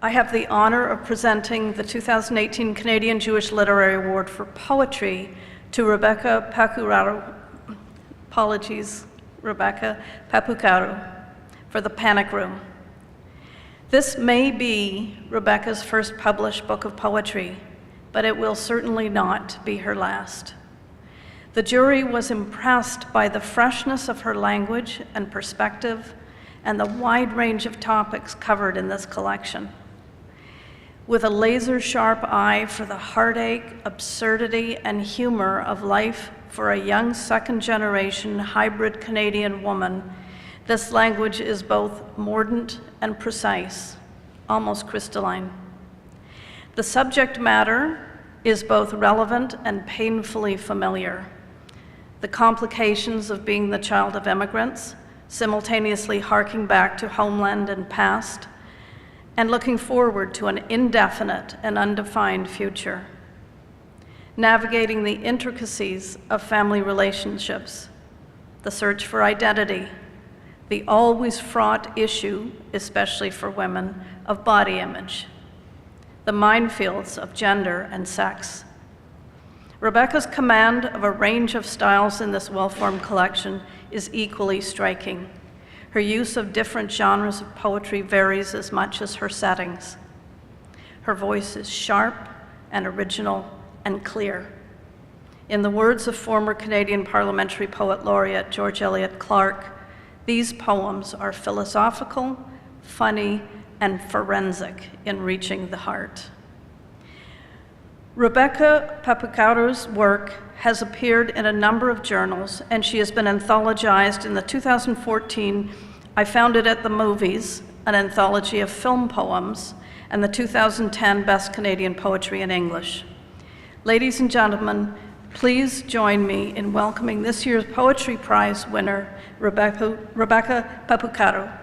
I have the honor of presenting the 2018 Canadian Jewish Literary Award for Poetry to Rebecca Păpacaru, Rebecca Păpacaru, for The Panic Room. This may be Rebecca's first published book of poetry, but it will certainly not be her last. The jury was impressed by the freshness of her language and perspective and the wide range of topics covered in this collection. With a laser-sharp eye for the heartache, absurdity, and humor of life for a young second-generation hybrid Canadian woman, this language is both mordant and precise, almost crystalline. The subject matter is both relevant and painfully familiar. The complications of being the child of immigrants, simultaneously harking back to homeland and past, and looking forward to an indefinite and undefined future. Navigating the intricacies of family relationships, the search for identity, the always fraught issue, especially for women, of body image, the minefields of gender and sex. Rebecca's command of a range of styles in this well-formed collection is equally striking. Her use of different genres of poetry varies as much as her settings. Her voice is sharp and original and clear. In the words of former Canadian Parliamentary Poet Laureate George Eliot Clarke, these poems are philosophical, funny, and forensic in reaching the heart. Rebecca Păpacaru's work has appeared in a number of journals, and she has been anthologized in the 2014 I Found It at the Movies, an anthology of film poems, and the 2010 Best Canadian Poetry in English. Ladies and gentlemen, please join me in welcoming this year's Poetry Prize winner, Rebecca Păpacaru.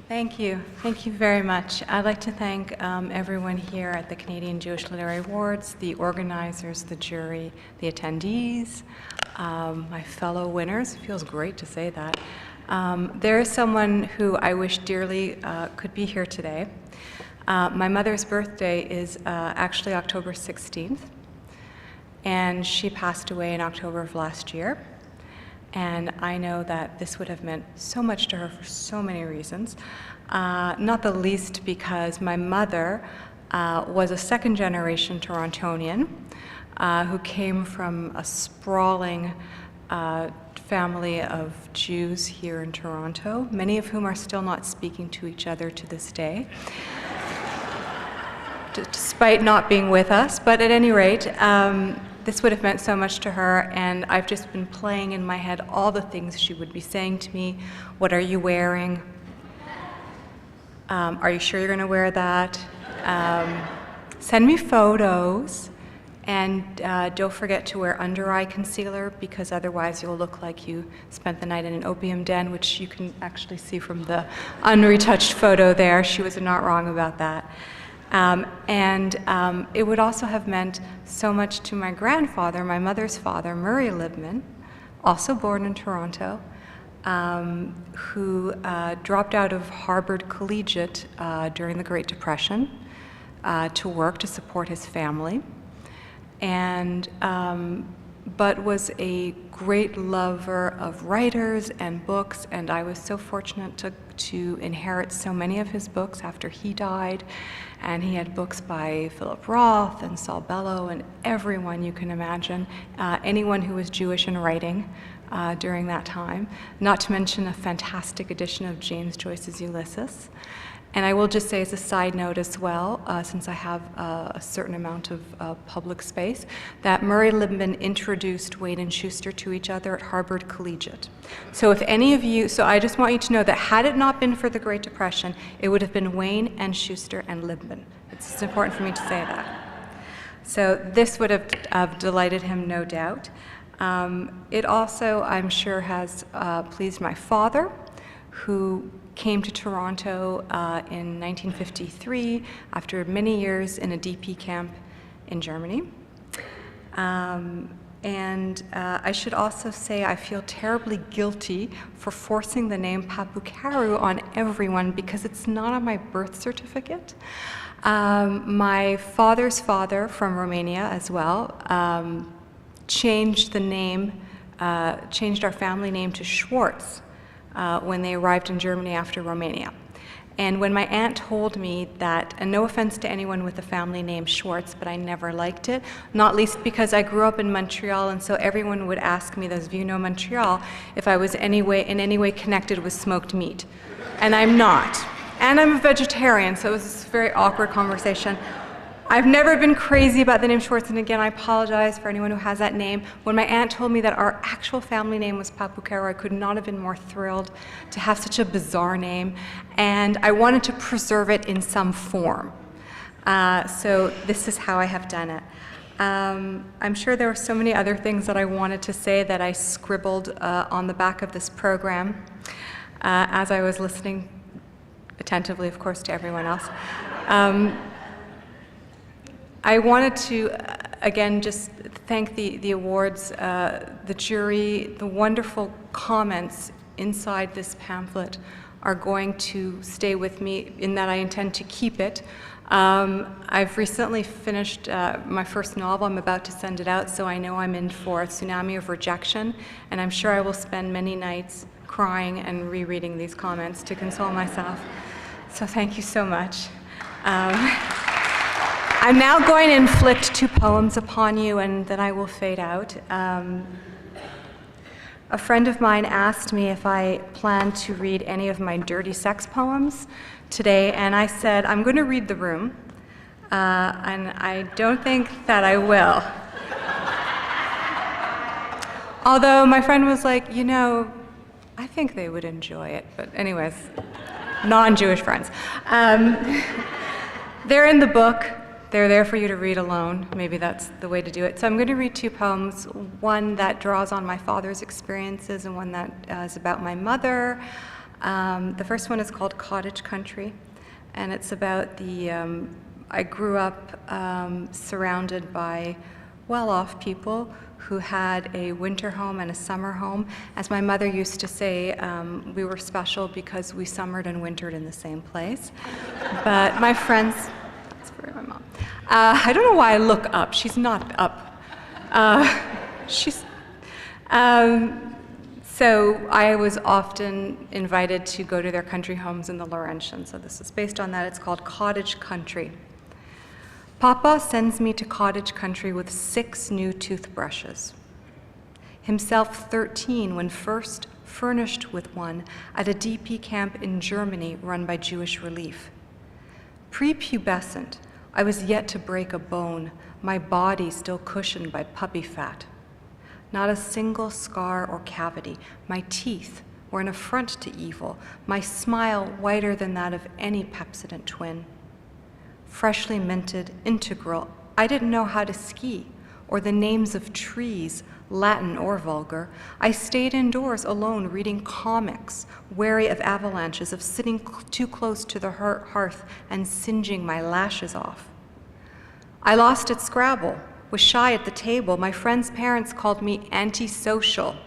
Thank you. Thank you very much. I'd like to thank everyone here at the Canadian Jewish Literary Awards, the organizers, the jury, the attendees, my fellow winners. It feels great to say that. There is someone who I wish dearly could be here today. My mother's birthday is actually October 16th, and she passed away in October of last year. And I know that this would have meant so much to her for so many reasons, not the least because my mother was a second-generation Torontonian who came from a sprawling family of Jews here in Toronto, many of whom are still not speaking to each other to this day, despite not being with us. But at any rate, this would have meant so much to her, and I've just been playing in my head all the things she would be saying to me. What are you wearing? Are you sure you're going to wear that? Send me photos, and don't forget to wear under-eye concealer, because otherwise you'll look like you spent the night in an opium den, which you can actually see from the unretouched photo there. She was not wrong about that. It would also have meant so much to my grandfather, my mother's father, Murray Libman, also born in Toronto, who dropped out of Harvard Collegiate during the Great Depression to work to support his family, but was a great lover of writers and books, and I was so fortunate to inherit so many of his books after he died. And he had books by Philip Roth and Saul Bellow and everyone you can imagine, anyone who was Jewish and writing during that time, not to mention a fantastic edition of James Joyce's Ulysses. And I will just say as a side note as well, since I have a certain amount of public space, that Murray Libman introduced Wayne and Schuster to each other at Harvard Collegiate. So if any of you, so I just want you to know that had it not been for the Great Depression, it would have been Wayne and Schuster and Libman. It's important for me to say that. So this would have delighted him, no doubt. It also, I'm sure, has pleased my father, who came to Toronto in 1953 after many years in a DP camp in Germany. I should also say I feel terribly guilty for forcing the name Păpacaru on everyone because it's not on my birth certificate. My father's father from Romania as well changed the name, changed our family name to Schwartz when they arrived in Germany after Romania. And when my aunt told me that, and no offense to anyone with the family name Schwartz, but I never liked it, not least because I grew up in Montreal, and so everyone would ask me, those of you who know Montreal, if I was in any way connected with smoked meat. And I'm not. And I'm a vegetarian, so it was this very awkward conversation. I've never been crazy about the name Schwartz, and again, I apologize for anyone who has that name. When my aunt told me that our actual family name was Păpacaru, I could not have been more thrilled to have such a bizarre name, and I wanted to preserve it in some form. So this is how I have done it. I'm sure there were so many other things that I wanted to say that I scribbled on the back of this program as I was listening attentively, of course, to everyone else. I wanted to, again, just thank the awards, the jury. The wonderful comments inside this pamphlet are going to stay with me in that I intend to keep it. I've recently finished my first novel. I'm about to send it out, so I know I'm in for a tsunami of rejection, and I'm sure I will spend many nights crying and rereading these comments to console myself. So thank you so much. I'm now going to inflict 2 poems upon you, and then I will fade out. A friend of mine asked me if I planned to read any of my dirty sex poems today, and I said, I'm going to read The Room, and I don't think that I will. Although my friend was like, you know, I think they would enjoy it, but anyways, non-Jewish friends. They're in the book. They're there for you to read alone. Maybe that's the way to do it. So I'm going to read 2 poems, one that draws on my father's experiences and one that is about my mother. The first one is called Cottage Country, and it's about I grew up surrounded by well-off people who had a winter home and a summer home. As my mother used to say, we were special because we summered and wintered in the same place. But my friends, that's for my mom. I don't know why I look up. She's not up. So I was often invited to go to their country homes in the Laurentian. So this is based on that. It's called Cottage Country. Papa sends me to cottage country with 6 new toothbrushes. Himself 13 when first furnished with one at a DP camp in Germany run by Jewish Relief. Prepubescent, I was yet to break a bone, my body still cushioned by puppy fat. Not a single scar or cavity, my teeth were an affront to evil, my smile whiter than that of any Pepsodent twin. Freshly minted, integral, I didn't know how to ski, or the names of trees, Latin or vulgar. I stayed indoors alone reading comics, wary of avalanches, of sitting too close to the hearth and singeing my lashes off. I lost at Scrabble, was shy at the table. My friends' parents called me antisocial.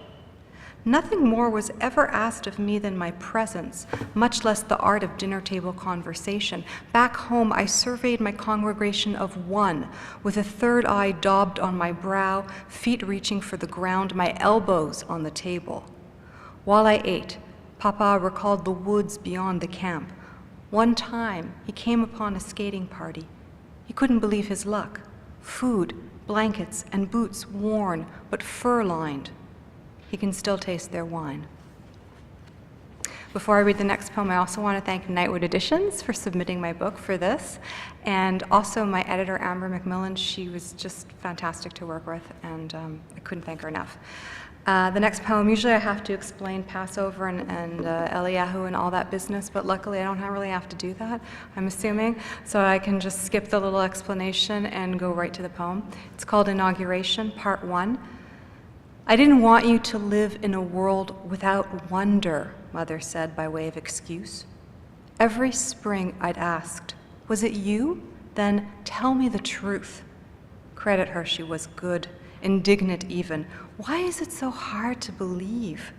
Nothing more was ever asked of me than my presence, much less the art of dinner table conversation. Back home, I surveyed my congregation of 1, with a third eye daubed on my brow, feet reaching for the ground, my elbows on the table. While I ate, Papa recalled the woods beyond the camp. One time, he came upon a skating party. He couldn't believe his luck. Food, blankets, and boots worn, but fur-lined. He can still taste their wine. Before I read the next poem, I also want to thank Nightwood Editions for submitting my book for this, and also my editor, Amber McMillan. She was just fantastic to work with, and I couldn't thank her enough. The next poem, usually I have to explain Passover and Eliyahu and all that business, but luckily I don't really have to do that, I'm assuming, so I can just skip the little explanation and go right to the poem. It's called Inauguration, Part 1. I didn't want you to live in a world without wonder, Mother said by way of excuse. Every spring I'd asked, was it you? Then tell me the truth. Credit her, she was good, indignant even. Why is it so hard to believe?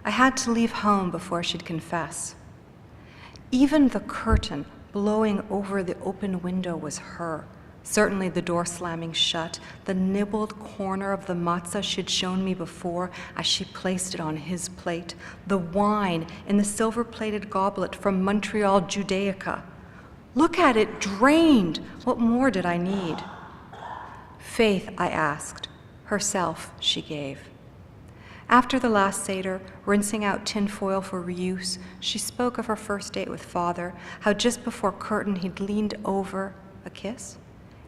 I had to leave home before she'd confess. Even the curtain blowing over the open window was her. Certainly the door slamming shut, the nibbled corner of the matzah she'd shown me before as she placed it on his plate, the wine in the silver-plated goblet from Montreal, Judaica. Look at it, drained. What more did I need? Faith, I asked. Herself, she gave. After the last Seder, rinsing out tinfoil for reuse, she spoke of her first date with Father, how just before curtain he'd leaned over a kiss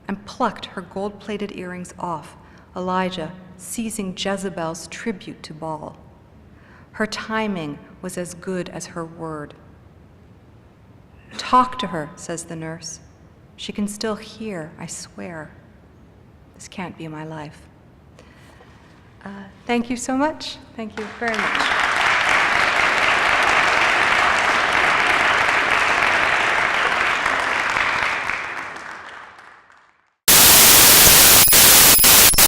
and plucked her gold-plated earrings off, Elijah seizing Jezebel's tribute to Baal. Her timing was as good as her word. Talk to her, says the nurse. She can still hear, I swear. This can't be my life. Thank you so much. Thank you very much.